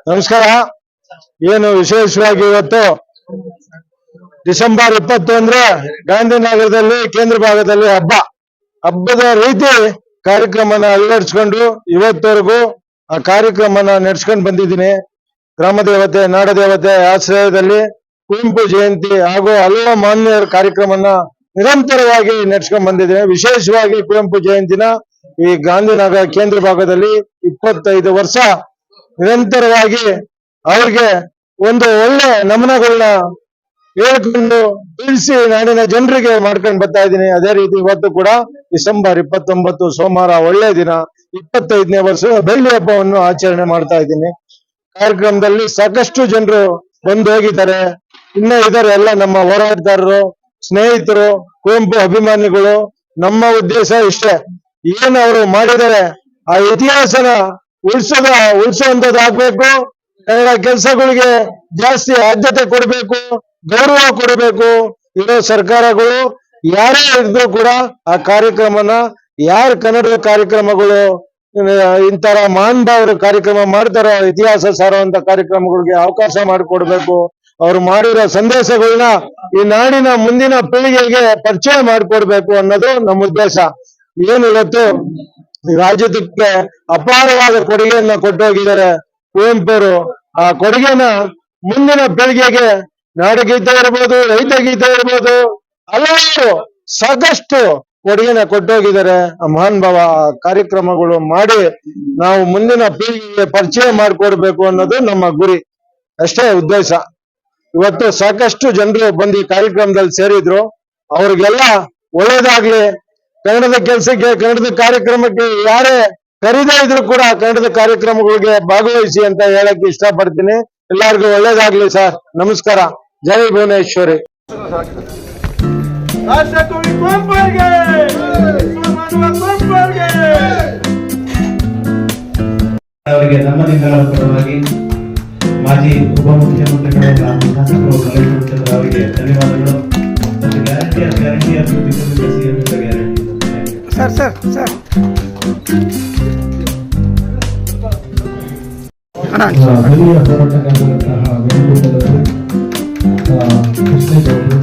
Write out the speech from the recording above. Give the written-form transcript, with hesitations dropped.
ನಮಸ್ಕಾರ. ಏನು ವಿಶೇಷವಾಗಿ ಇವತ್ತು ಡಿಸೆಂಬರ್ 20 ಅಂದ್ರೆ ಗಾಂಧಿನಗರದಲ್ಲಿ ಕೇಂದ್ರ ಭಾಗದಲ್ಲಿ ಹಬ್ಬದ ರೀತಿ ಕಾರ್ಯಕ್ರಮನ ಅಳವಡಿಸಿಕೊಂಡು ಇವತ್ತವರೆಗೂ ಆ ಕಾರ್ಯಕ್ರಮನ ನಡೆಸ್ಕೊಂಡು ಬಂದಿದ್ದೀನಿ. ಗ್ರಾಮ ದೇವತೆ ನಾಡದೇವತೆ ಆಶ್ರಯದಲ್ಲಿ ಕುವೆಂಪು ಜಯಂತಿ ಹಾಗೂ ಹಲವು ಮಾನ್ಯರ ಕಾರ್ಯಕ್ರಮನ ನಿರಂತರವಾಗಿ ನಡೆಸ್ಕೊಂಡು ಬಂದಿದ್ದೀನಿ. ವಿಶೇಷವಾಗಿ ಕುವೆಂಪು ಜಯಂತಿನ ಈ ಗಾಂಧಿನಗರ ಕೇಂದ್ರ ಭಾಗದಲ್ಲಿ 25 ವರ್ಷ ನಿರಂತರವಾಗಿ ಅವ್ರಿಗೆ ಒಂದು ಒಳ್ಳೆ ನಮನಗಳನ್ನ ಹೇಳ್ಕೊಂಡು ತಿಳಿಸಿ ನಾಡಿನ ಜನರಿಗೆ ಮಾಡ್ಕೊಂಡು ಬರ್ತಾ ಇದ್ದೀನಿ. ಅದೇ ರೀತಿ ಇವತ್ತು ಕೂಡ ಡಿಸೆಂಬರ್ 29 ಸೋಮವಾರ ಒಳ್ಳೆ ದಿನ 25ನೇ ವರ್ಷದ ಬೆಳ್ಳಿ ಹಬ್ಬವನ್ನು ಆಚರಣೆ ಮಾಡ್ತಾ ಇದ್ದೀನಿ. ಕಾರ್ಯಕ್ರಮದಲ್ಲಿ ಸಾಕಷ್ಟು ಜನರು ಬಂದು ಹೋಗಿದ್ದಾರೆ, ಇನ್ನ ಇದ್ದಾರೆ ಎಲ್ಲ ನಮ್ಮ ಹೋರಾಟಗಾರರು, ಸ್ನೇಹಿತರು, ಕುವೆಂಪು ಅಭಿಮಾನಿಗಳು. ನಮ್ಮ ಉದ್ದೇಶ ಇಷ್ಟೇ, ಏನು ಅವರು ಮಾಡಿದರೆ ಆ ಇತಿಹಾಸನ ಉಳಿಸುವಂತದ್ದಾಗಬೇಕು. ಕನ್ನಡ ಕೆಲಸಗಳಿಗೆ ಜಾಸ್ತಿ ಆದ್ಯತೆ ಕೊಡಬೇಕು, ಗೌರವ ಕೊಡಬೇಕು. ಇರೋ ಸರ್ಕಾರಗಳು ಯಾರೇ ಇದ್ರು ಕೂಡ ಆ ಕಾರ್ಯಕ್ರಮನ ಯಾರು ಕನ್ನಡದ ಕಾರ್ಯಕ್ರಮಗಳು ಇಂತರ ಮಹಾನುಭಾವರು ಕಾರ್ಯಕ್ರಮ ಮಾಡ್ತಾರೋ ಇತಿಹಾಸ ಸಾರುವಂತ ಕಾರ್ಯಕ್ರಮಗಳಿಗೆ ಅವಕಾಶ ಮಾಡಿಕೊಡ್ಬೇಕು. ಅವ್ರು ಮಾಡಿರೋ ಸಂದೇಶಗಳನ್ನ ಈ ನಾಡಿನ ಮುಂದಿನ ಪೀಳಿಗೆಗೆ ಪರಿಚಯ ಮಾಡಿಕೊಡ್ಬೇಕು ಅನ್ನೋದು ನಮ್ಮ ಉದ್ದೇಶ. ಏನು ಇವತ್ತು ರಾಜ್ಯಕ್ಕೆ ಅಪಾರವಾದ ಕೊಡುಗೆಯನ್ನ ಕೊಟ್ಟೋಗಿದ್ದಾರೆ ಕುವೆಂಪುರು. ಆ ಕೊಡುಗೆನ ಮುಂದಿನ ಪೀಳಿಗೆಗೆ ನಾಡಗೀತೆ ಇರ್ಬೋದು, ರೈತ ಗೀತೆ ಇರ್ಬೋದು, ಹಲವಾರು ಸಾಕಷ್ಟು ಕೊಡುಗೆನ ಕೊಟ್ಟೋಗಿದ್ದಾರೆ. ಆ ಮಹಾನುಭಾವ ಕಾರ್ಯಕ್ರಮಗಳು ಮಾಡಿ ನಾವು ಮುಂದಿನ ಪೀಳಿಗೆಗೆ ಪರಿಚಯ ಮಾಡಿಕೊಡ್ಬೇಕು ಅನ್ನೋದು ನಮ್ಮ ಗುರಿ, ಅಷ್ಟೇ ಉದ್ದೇಶ. ಇವತ್ತು ಸಾಕಷ್ಟು ಜನರು ಬಂದು ಈ ಕಾರ್ಯಕ್ರಮದಲ್ಲಿ ಸೇರಿದ್ರು. ಅವ್ರಿಗೆಲ್ಲ ಒಳ್ಳೇದಾಗ್ಲಿ. ಕನ್ನಡದ ಕೆಲಸಕ್ಕೆ, ಕನ್ನಡದ ಕಾರ್ಯಕ್ರಮಕ್ಕೆ ಯಾರೇ ಕರೀದೇ ಇದ್ರು ಕೂಡ ಕನ್ನಡದ ಕಾರ್ಯಕ್ರಮಗಳಿಗೆ ಭಾಗವಹಿಸಿ ಅಂತ ಹೇಳಕ್ ಇಷ್ಟಪಡ್ತೀನಿ. ಎಲ್ಲರಿಗೂ ಒಳ್ಳೇದಾಗ್ಲಿ ಸರ್. ನಮಸ್ಕಾರ. ಜೈ ಭುವನೇಶ್ವರಿ. ಅವರಿಗೆ ನಮ್ಮ ನಿಂಗಳ ಪರವಾಗಿ ಮಾಜಿ ಉಪಮುಖ್ಯಮಂತ್ರಿಗಳಾದ ಶಾಸಕರು ಕಲೆಕ್ಟರ್ ಅವರಿಗೆ ಧನ್ಯವಾದಗಳು. ಮತ್ತು ಗ್ಯಾರಂಟಿ ಅಭಿವೃದ್ಧಿ ಸಮಿತಿ ಗ್ಯಾರಂಟಿ ಸರ್ ಹಿರಿಯ ಹೋರಾಟಗಾರರಂತಹ ವೆಂಕಟೇಶ್ವರರು, ಕೃಷ್ಣೇಗೌಡರು,